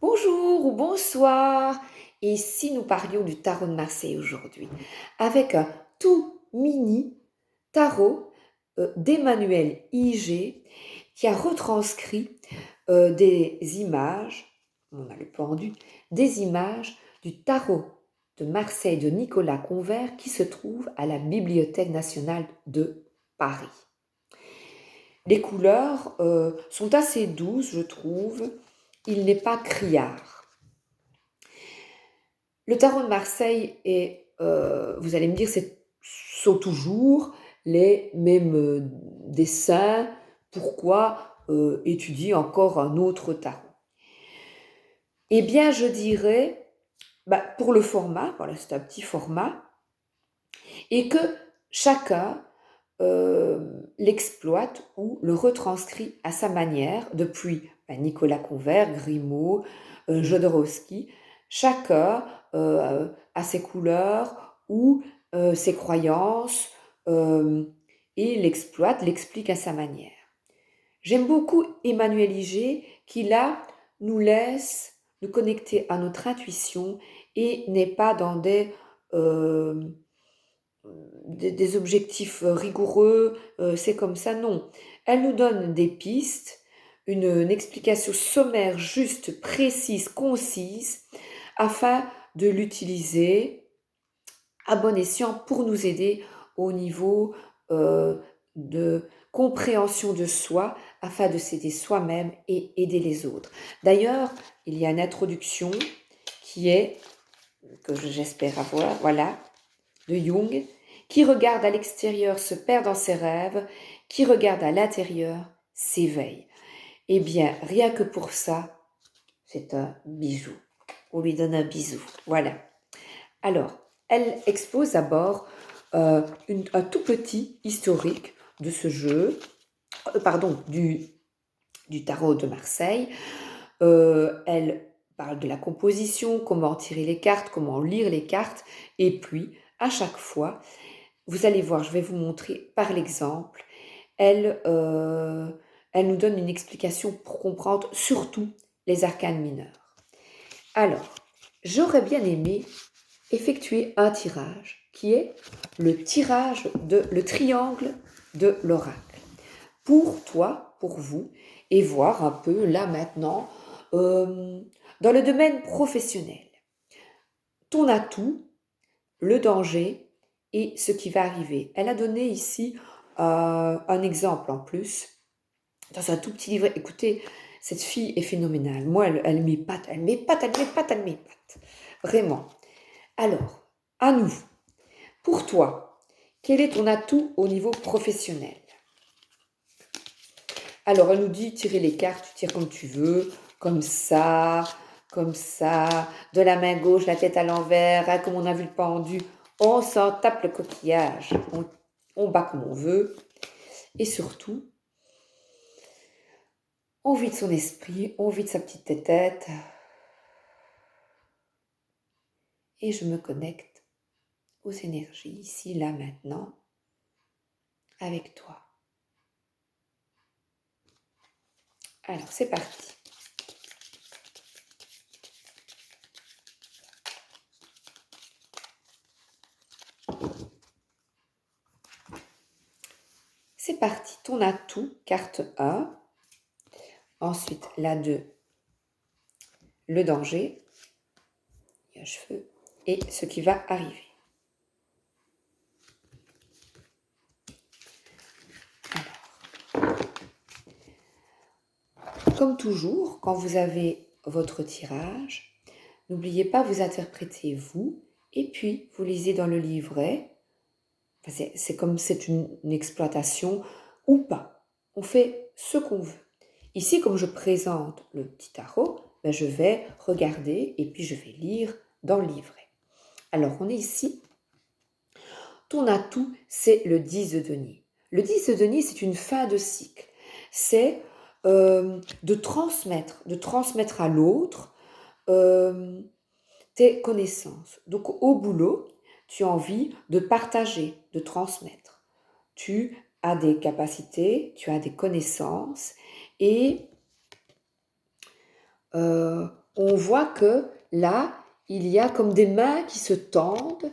Bonjour ou bonsoir. Et si nous parlions du tarot de Marseille aujourd'hui, avec un tout mini tarot d'Emmanuel IG qui a retranscrit des images, on a le pendu, des images du tarot de Marseille de Nicolas Convert qui se trouve à la Bibliothèque nationale de Paris. Les couleurs sont assez douces, je trouve. Il n'est pas criard. Le tarot de Marseille est, vous allez me dire, sont toujours les mêmes dessins. Pourquoi étudier encore un autre tarot? Eh bien, je dirais, pour le format, voilà, c'est un petit format, et que chacun l'exploite ou le retranscrit à sa manière, depuis Nicolas Convert, Grimaud, Jodorowsky, chacun a ses couleurs ou ses croyances et l'exploite, l'explique à sa manière. J'aime beaucoup Emmanuel Iger qui là nous laisse nous connecter à notre intuition et n'est pas dans des objectifs rigoureux, c'est comme ça, non. Elle nous donne des pistes, une explication sommaire, juste, précise, concise, afin de l'utiliser à bon escient pour nous aider au niveau de compréhension de soi, afin de s'aider soi-même et aider les autres. D'ailleurs, il y a une introduction qui est, que j'espère avoir, voilà, de Jung, qui regarde à l'extérieur se perd dans ses rêves, qui regarde à l'intérieur s'éveille. Eh bien, rien que pour ça, c'est un bijou. On lui donne un bisou. Voilà. Alors, elle expose d'abord un tout petit historique de ce jeu, du tarot de Marseille. Elle parle de la composition, comment tirer les cartes, comment lire les cartes, et puis, à chaque fois, vous allez voir, je vais vous montrer par l'exemple, elle nous donne une explication pour comprendre surtout les arcanes mineurs. Alors, j'aurais bien aimé effectuer un tirage qui est le triangle de l'oracle. Pour toi, pour vous, et voir un peu là maintenant, dans le domaine professionnel, ton atout, le danger et ce qui va arriver. Elle a donné ici un exemple en plus, dans un tout petit livret. Écoutez, cette fille est phénoménale. Moi, elle m'épate, elle m'épate, elle m'épate, elle m'épate. Vraiment. Alors, à nous, pour toi, quel est ton atout au niveau professionnel? Alors, elle nous dit, tirer les cartes, tu tires comme tu veux, comme ça, de la main gauche, la tête à l'envers, hein, comme on a vu le pendu, on s'en tape le coquillage, on bat comme on veut, et surtout, on vide son esprit, on vide sa petite tête, et je me connecte aux énergies, ici, là, maintenant, avec toi. Alors, c'est parti. C'est parti, ton atout, carte 1. Ensuite, la 2, le danger, il y a un cheveu, et ce qui va arriver. Alors, comme toujours, quand vous avez votre tirage, n'oubliez pas, vous interprétez vous, et puis vous lisez dans le livret. C'est comme c'est une exploitation ou pas. On fait ce qu'on veut. Ici, comme je présente le petit tarot, je vais regarder et puis je vais lire dans le livret. Alors, on est ici. Ton atout, c'est le 10 de denier. Le 10 de denier, c'est une fin de cycle. C'est de transmettre à l'autre tes connaissances. Donc, au boulot, tu as envie de partager, de transmettre. Tu as des capacités, tu as des connaissances et on voit que là, il y a comme des mains qui se tendent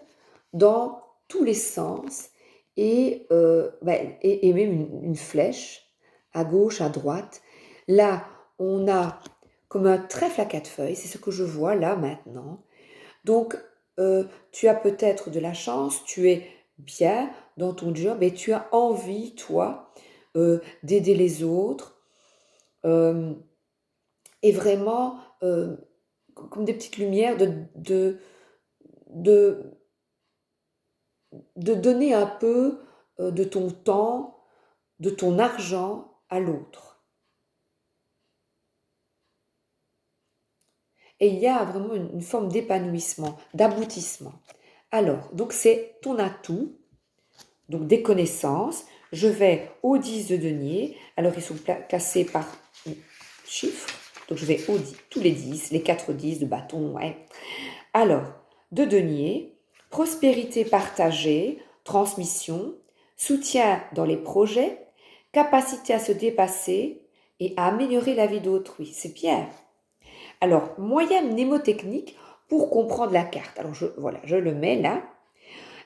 dans tous les sens et même une flèche à gauche, à droite. Là, on a comme un trèfle à 4 feuilles, c'est ce que je vois là maintenant. Donc, tu as peut-être de la chance, tu es bien dans ton job et tu as envie, toi, d'aider les autres euh, et vraiment, comme des petites lumières, de, de donner un peu de ton temps, de ton argent à l'autre. Et il y a vraiment une forme d'épanouissement, d'aboutissement. Alors, donc c'est ton atout, donc des connaissances. Je vais aux 10 de denier. Alors, ils sont classés par chiffres. Donc, je vais aux 10, tous les 10, les 4 10 de bâton. Ouais. Alors, de denier, prospérité partagée, transmission, soutien dans les projets, capacité à se dépasser et à améliorer la vie d'autrui. C'est bien. Alors, moyen mnémotechnique pour comprendre la carte. Alors, voilà, je le mets là.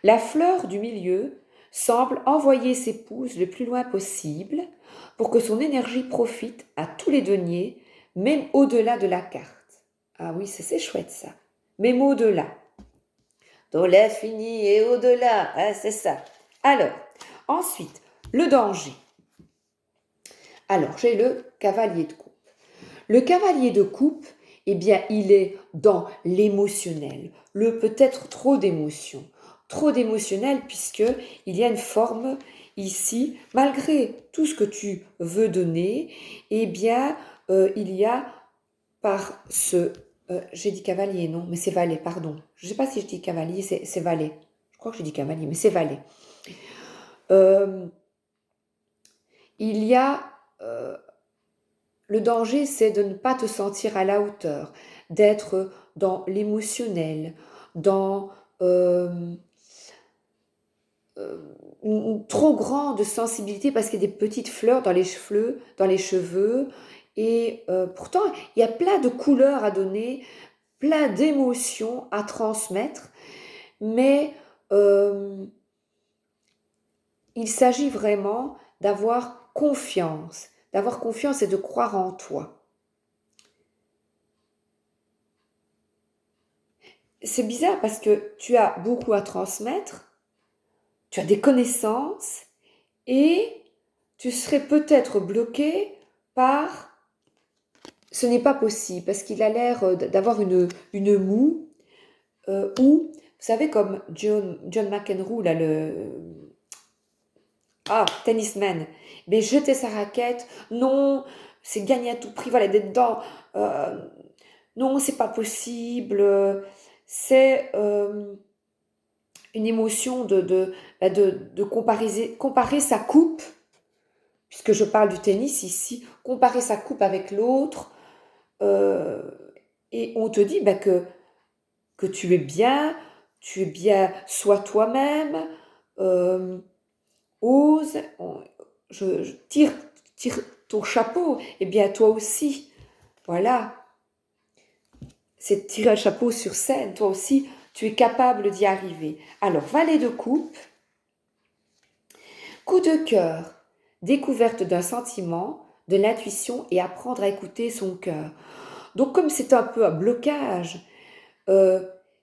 La fleur du milieu semble envoyer ses pouces le plus loin possible pour que son énergie profite à tous les deniers, même au-delà de la carte. Ah oui, c'est chouette ça. Même au-delà. Dans l'infini et au-delà, hein, c'est ça. Alors, ensuite, le danger. Alors, j'ai le cavalier de coupe. Le cavalier de coupe, eh bien, il est dans l'émotionnel, le peut-être trop d'émotion. Trop d'émotionnel puisque il y a une forme ici, malgré tout ce que tu veux donner, eh bien, il y a par ce... j'ai dit cavalier, non, mais c'est valet, pardon. Je ne sais pas si je dis cavalier, c'est valet. Je crois que je dis cavalier, mais c'est valet. Il y a... le danger, c'est de ne pas te sentir à la hauteur, d'être dans l'émotionnel, dans une trop grande sensibilité parce qu'il y a des petites fleurs dans les cheveux, et pourtant il y a plein de couleurs à donner, plein d'émotions à transmettre, mais il s'agit vraiment d'avoir confiance et de croire en toi. C'est bizarre parce que tu as beaucoup à transmettre, tu as des connaissances et tu serais peut-être bloqué par ce n'est pas possible parce qu'il a l'air d'avoir une moue ou, vous savez, comme John McEnroe, là, tennisman, mais jeter sa raquette, non, c'est gagner à tout prix, voilà, d'être dans, non, c'est pas possible, c'est une émotion de comparer sa coupe, puisque je parle du tennis ici, comparer sa coupe avec l'autre, euh, et on te dit que tu es bien, sois toi-même, euh, ose, je tire ton chapeau, et bien toi aussi, voilà, c'est tirer un chapeau sur scène, toi aussi, tu es capable d'y arriver. Alors, valet de coupe, coup de cœur, découverte d'un sentiment, de l'intuition et apprendre à écouter son cœur. Donc, comme c'est un peu un blocage,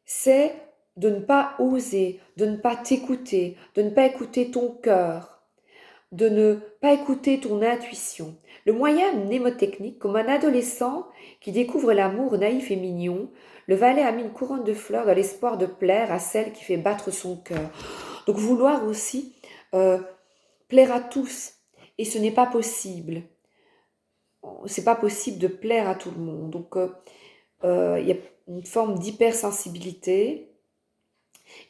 c'est de ne pas oser, de ne pas t'écouter, de ne pas écouter ton cœur, de ne pas écouter ton intuition. Le moyen mnémotechnique, comme un adolescent qui découvre l'amour naïf et mignon, le valet a mis une couronne de fleurs dans l'espoir de plaire à celle qui fait battre son cœur. Donc vouloir aussi plaire à tous, et ce n'est pas possible. C'est pas possible de plaire à tout le monde. Donc il y a une forme d'hypersensibilité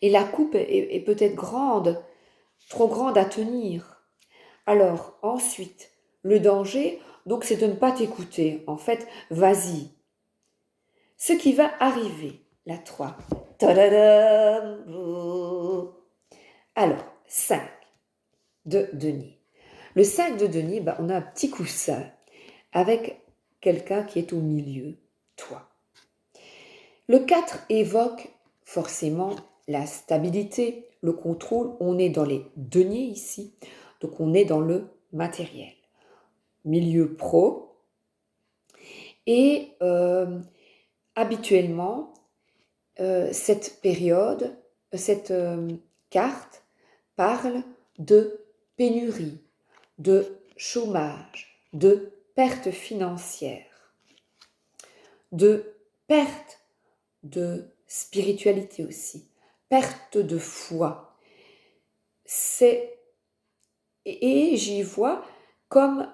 et la coupe est peut-être grande, trop grande à tenir. Alors, ensuite, le danger, donc, c'est de ne pas t'écouter. En fait, vas-y. Ce qui va arriver, la 3. Tadadam. Alors, 5 de denier. Le 5 de denier, on a un petit coussin avec quelqu'un qui est au milieu, toi. Le 4 évoque forcément la stabilité, le contrôle. On est dans les deniers ici, donc on est dans le matériel. Milieu pro. Et habituellement, cette période, cette carte parle de pénurie, de chômage, de perte financière, de perte de spiritualité aussi, perte de foi. Et j'y vois comme,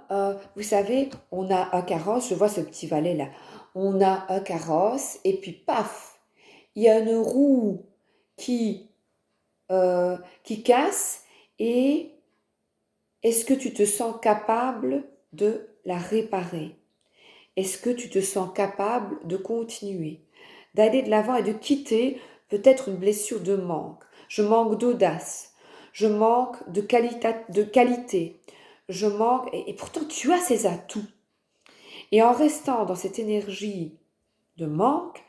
vous savez, on a un carrosse, je vois ce petit valet là, on a un carrosse et puis paf, il y a une roue qui, qui casse et est-ce que tu te sens capable de la réparer? Est-ce que tu te sens capable de continuer, d'aller de l'avant et de quitter peut-être une blessure de manque? Je manque d'audace, je manque de qualité, je manque, et pourtant tu as ces atouts. Et en restant dans cette énergie de manque,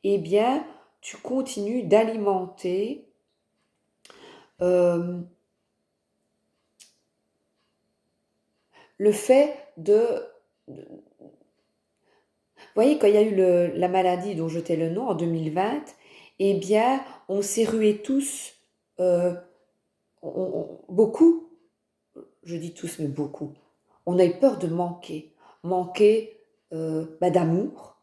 eh bien, tu continues d'alimenter euh, le fait de Vous voyez, quand il y a eu la maladie dont je t'ai le nom en 2020, eh bien, on s'est rués tous, euh, beaucoup, je dis tous, mais beaucoup, on a eu peur de manquer d'amour,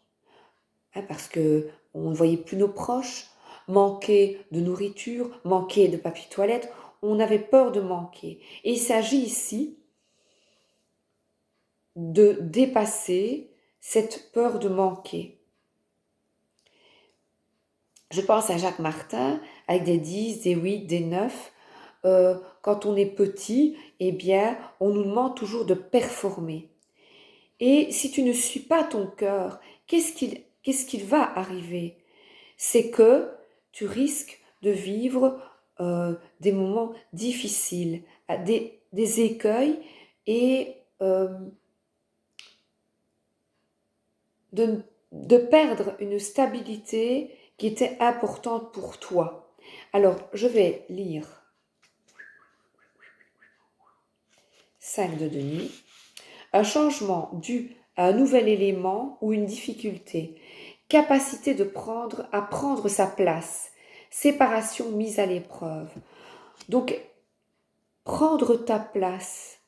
hein, parce que on ne voyait plus nos proches, manquer de nourriture, manquer de papier toilette, on avait peur de manquer. Et il s'agit ici de dépasser cette peur de manquer. Je pense à Jacques Martin, avec des 10, des 8, des 9. Quand on est petit, eh bien, on nous demande toujours de performer. Et si tu ne suis pas ton cœur, qu'est-ce qu'il va arriver? C'est que tu risques de vivre des moments difficiles, des écueils et de perdre une stabilité qui était importante pour toi. Alors, je vais lire 5 de denier. Un changement dû à un nouvel élément ou une difficulté. Capacité à prendre sa place. Séparation mise à l'épreuve. Donc, prendre ta place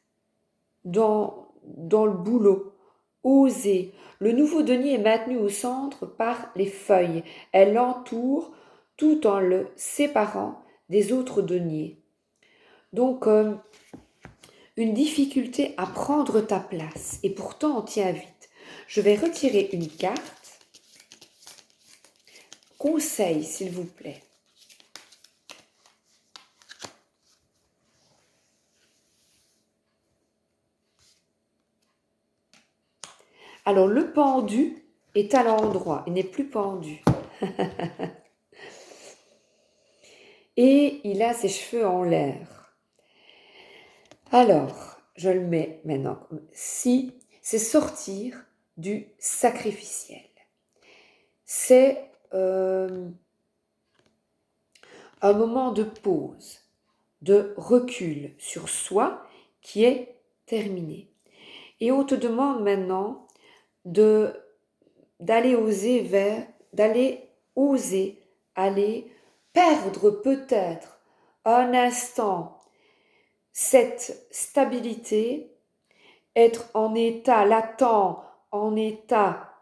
dans le boulot. Oser. Le nouveau denier est maintenu au centre par les feuilles. Elle l'entoure tout en le séparant des autres deniers. Donc, une difficulté à prendre ta place. Et pourtant, on t'y invite. Je vais retirer une carte. Conseil, s'il vous plaît. Alors, le pendu est à l'endroit. Il n'est plus pendu. Et il a ses cheveux en l'air. Alors, je le mets maintenant. Si, c'est sortir du sacrificiel. C'est un moment de pause, de recul sur soi qui est terminé. Et on te demande maintenant d'aller oser aller perdre peut-être un instant cette stabilité, être en état latent, en état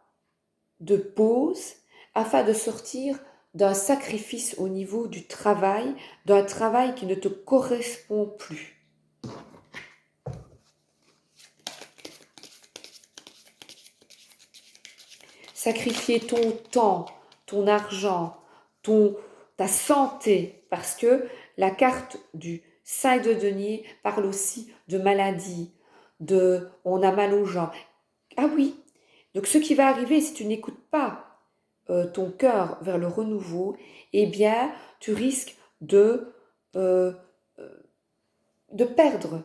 de pause, afin de sortir d'un sacrifice au niveau du travail, d'un travail qui ne te correspond plus. Sacrifier ton temps, ton argent, ta santé, parce que la carte du 5 de denier parle aussi de maladie, on a mal aux jambes. Ah oui, donc ce qui va arriver si tu n'écoutes pas ton cœur vers le renouveau, eh bien, tu risques euh, de perdre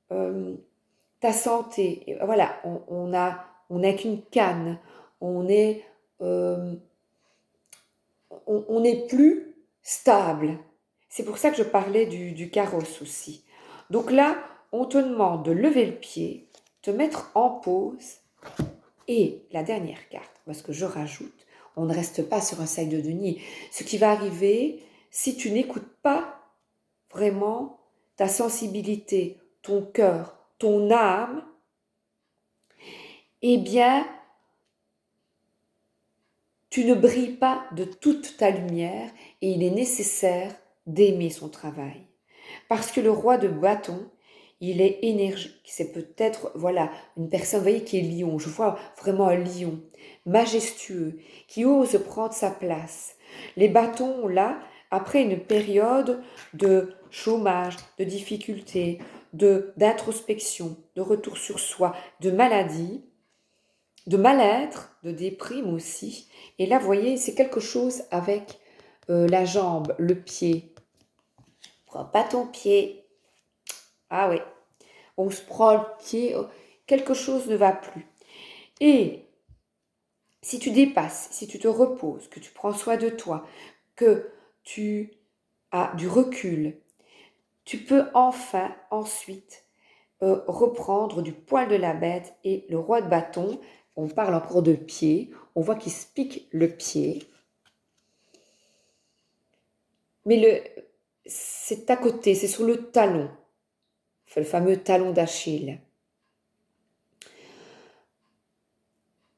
ta santé. Et voilà, on n'a qu'une canne. On est on n'est plus stable. C'est pour ça que je parlais du carrosse aussi. Donc là, on te demande de lever le pied, te mettre en pause. Et la dernière carte, parce que je rajoute, on ne reste pas sur un sac de denier. Ce qui va arriver, si tu n'écoutes pas vraiment ta sensibilité, ton cœur, ton âme, eh bien, tu ne brilles pas de toute ta lumière et il est nécessaire d'aimer son travail. Parce que le roi de bâton, il est énergique. C'est peut-être, voilà, une personne, vous voyez, qui est lion. Je vois vraiment un lion, majestueux, qui ose prendre sa place. Les bâtons, là, après une période de chômage, de difficulté, d'introspection, de retour sur soi, de maladie, de mal-être, de déprime aussi. Et là, vous voyez, c'est quelque chose avec la jambe, le pied. Prends pas ton pied. Ah oui, on se prend le pied, quelque chose ne va plus. Et si tu dépasses, si tu te reposes, que tu prends soin de toi, que tu as du recul, tu peux enfin ensuite reprendre du poil de la bête et le roi de bâton. On parle encore de pied, on voit qu'il se pique le pied. Mais c'est à côté, c'est sur le talon, le fameux talon d'Achille.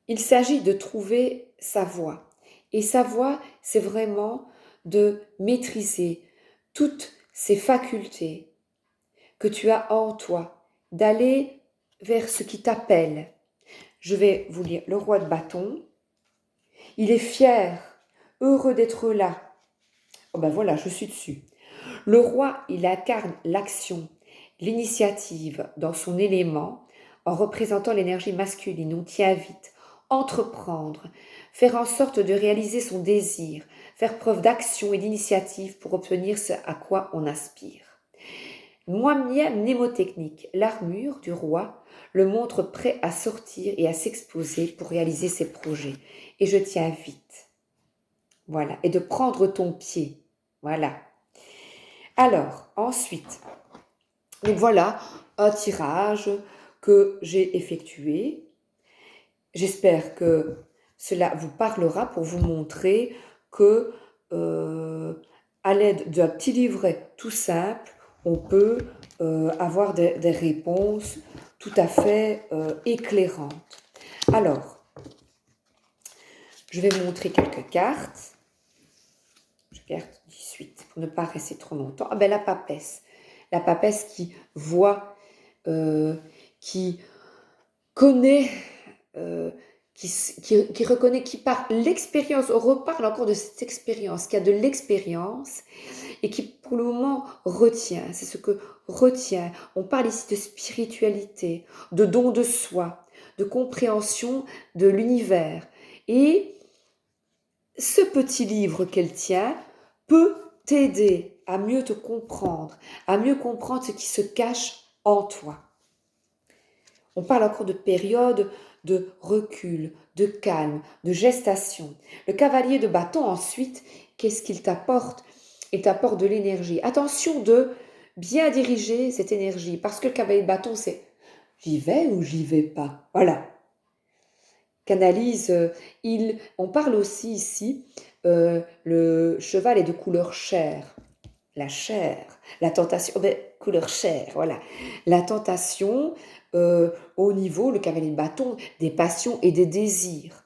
Il s'agit de trouver sa voie. Et sa voie, c'est vraiment de maîtriser toutes ces facultés que tu as en toi, d'aller vers ce qui t'appelle. Je vais vous lire le roi de bâton. Il est fier, heureux d'être là. Oh ben voilà, je suis dessus. Le roi, il incarne l'action, l'initiative dans son élément, en représentant l'énergie masculine. On t'y invite. Entreprendre, faire en sorte de réaliser son désir, faire preuve d'action et d'initiative pour obtenir ce à quoi on aspire. Moyen mnémotechnique, l'armure du roi le montre prêt à sortir et à s'exposer pour réaliser ses projets. Et je t'y invite. Voilà. Et de prendre ton pied. Voilà. Alors, ensuite, donc voilà un tirage que j'ai effectué. J'espère que cela vous parlera pour vous montrer que, à l'aide d'un petit livret tout simple, on peut avoir des réponses tout à fait éclairantes. Alors, je vais vous montrer quelques cartes. Je garde 18 pour ne pas rester trop longtemps. Ah ben la papesse. La papesse qui voit, qui connaît, qui reconnaît, qui par l'expérience, on reparle encore de cette expérience, qui a de l'expérience et qui pour le moment retient, c'est ce que retient. On parle ici de spiritualité, de don de soi, de compréhension de l'univers. Et ce petit livre qu'elle tient peut t'aider à mieux te comprendre, à mieux comprendre ce qui se cache en toi. On parle encore de période de recul, de calme, de gestation. Le cavalier de bâton, ensuite, qu'est-ce qu'il t'apporte? Il t'apporte de l'énergie. Attention de bien diriger cette énergie, parce que le cavalier de bâton, c'est j'y vais ou j'y vais pas. Voilà. Canalise, on parle aussi ici, le cheval est de couleur chair. La chair, la tentation, couleur chair, voilà. La tentation, au niveau, le cavalier de bâton, des passions et des désirs.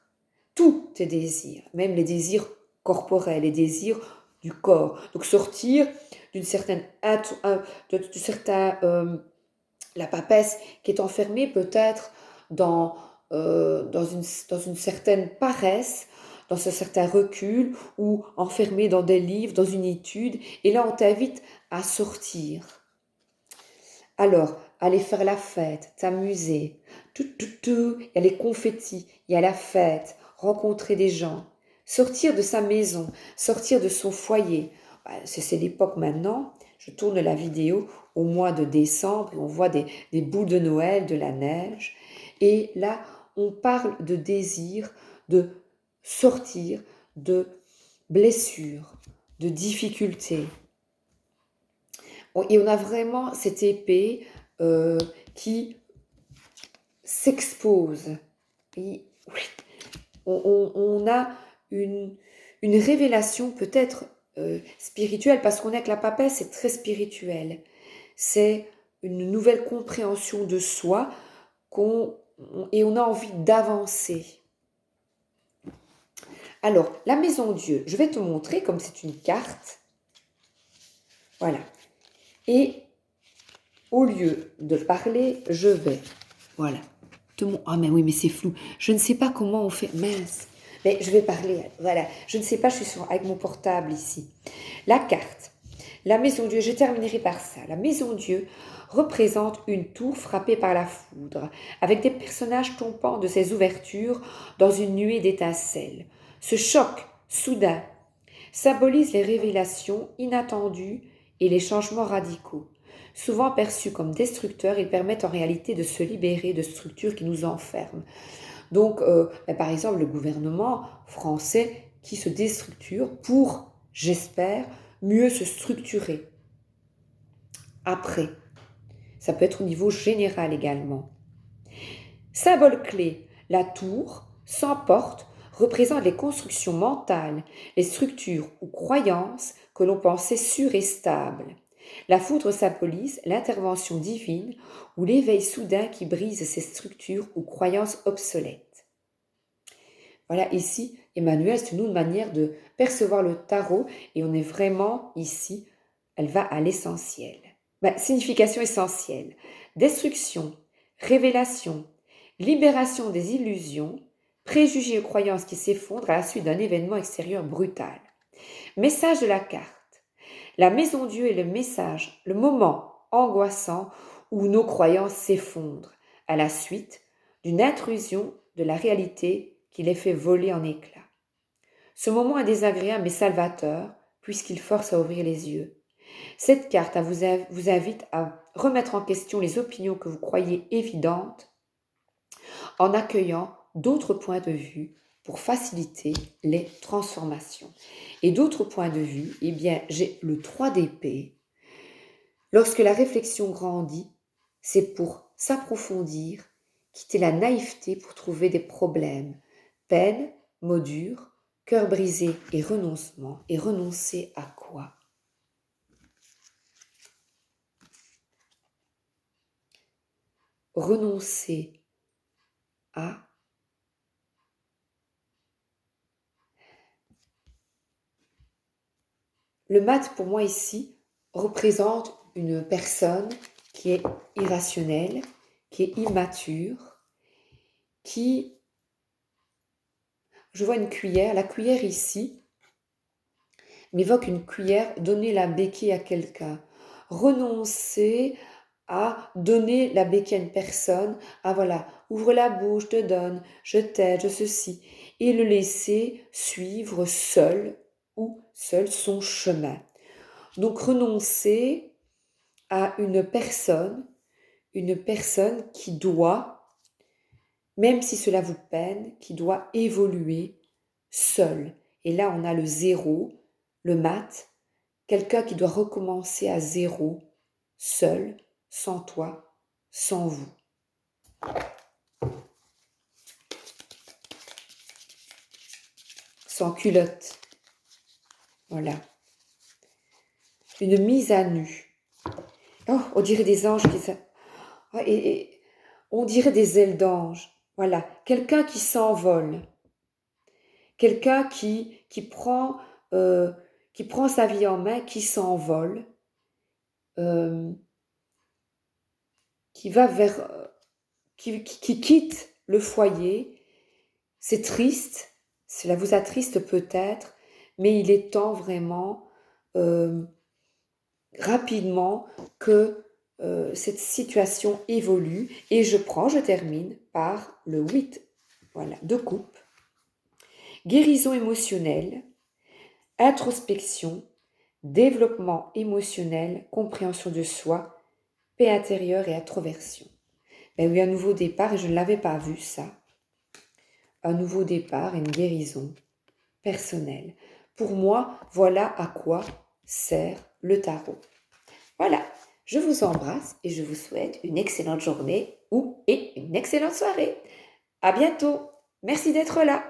Tous tes désirs, même les désirs corporels, les désirs du corps. Donc sortir d'une certaine, la papesse qui est enfermée peut-être dans une certaine paresse, dans un certain recul ou enfermée dans des livres, dans une étude. Et là, on t'invite à sortir. Alors, aller faire la fête, t'amuser. Il y a les confettis, il y a la fête, rencontrer des gens. Sortir de sa maison, sortir de son foyer. C'est l'époque maintenant. Je tourne la vidéo au mois de décembre et on voit des boules de Noël, de la neige. Et là, on parle de désir, de sortir, de blessures, de difficultés. Et on a vraiment cette épée qui s'expose. Et, oui, on a une révélation peut-être spirituelle, parce qu'on est avec la papesse, c'est très spirituel. C'est une nouvelle compréhension de soi et on a envie d'avancer. Alors, la maison Dieu, je vais te montrer comme c'est une carte. Voilà. Et au lieu de parler, je vais, voilà. Ah mais oui, mais c'est flou. Je ne sais pas comment on fait. Mince. Mais je vais parler. Voilà. Je ne sais pas, je suis avec mon portable ici. La carte. La maison Dieu, je terminerai par ça. La maison Dieu représente une tour frappée par la foudre, avec des personnages tombant de ses ouvertures dans une nuée d'étincelles. Ce choc soudain symbolise les révélations inattendues et les changements radicaux. Souvent perçus comme destructeurs, ils permettent en réalité de se libérer de structures qui nous enferment. Donc, par exemple, le gouvernement français qui se déstructure pour, j'espère, mieux se structurer. Après, ça peut être au niveau général également. Symbole clé, la tour, sans porte, représente les constructions mentales, les structures ou croyances que l'on pensait sûres et stables. La foudre symbolise l'intervention divine ou l'éveil soudain qui brise ces structures ou croyances obsolètes. Voilà, ici, Emmanuel, c'est une autre manière de percevoir le tarot et on est vraiment ici, elle va à l'essentiel. Signification essentielle, destruction, révélation, libération des illusions, préjugés ou croyances qui s'effondrent à la suite d'un événement extérieur brutal. Message de la carte. La maison Dieu est le message, le moment angoissant où nos croyances s'effondrent à la suite d'une intrusion de la réalité qui les fait voler en éclats. Ce moment est désagréable mais salvateur puisqu'il force à ouvrir les yeux. Cette carte vous invite à remettre en question les opinions que vous croyez évidentes en accueillant d'autres points de vue pour faciliter les transformations. Et d'autres points de vue, eh bien, j'ai le 3 d'épée. Lorsque la réflexion grandit, c'est pour s'approfondir, quitter la naïveté pour trouver des problèmes. Peine, mots durs, cœur brisé et renoncement. Et renoncer à quoi ? Renoncer à le mat pour moi ici représente une personne qui est irrationnelle, qui est immature, qui, je vois une cuillère, la cuillère ici m'évoque une cuillère, donner la béquille à quelqu'un, renoncer à donner la béquille à une personne, voilà, ouvre la bouche, je te donne, je t'aide, je ceci, et le laisser suivre seul ou seul son chemin. Donc renoncer à une personne qui doit, même si cela vous peine, qui doit évoluer seul. Et là, on a le zéro, le mat, quelqu'un qui doit recommencer à zéro, seul, sans toi, sans vous. Sans culotte. Voilà. Une mise à nu. Oh, on dirait des anges qui... et on dirait des ailes d'ange. Voilà. Quelqu'un qui s'envole. Quelqu'un qui prend sa vie en main, qui s'envole, qui va vers... qui quitte le foyer. C'est triste, cela vous attriste peut-être, mais il est temps vraiment rapidement que cette situation évolue. Et je termine par le 8, voilà, de coupe. Guérison émotionnelle, introspection, développement émotionnel, compréhension de soi, paix intérieure et introversion. Oui, un nouveau départ, et je ne l'avais pas vu ça. Un nouveau départ et une guérison personnelle. Pour moi, voilà à quoi sert le tarot. Voilà, je vous embrasse et je vous souhaite une excellente journée et une excellente soirée. À bientôt. Merci d'être là.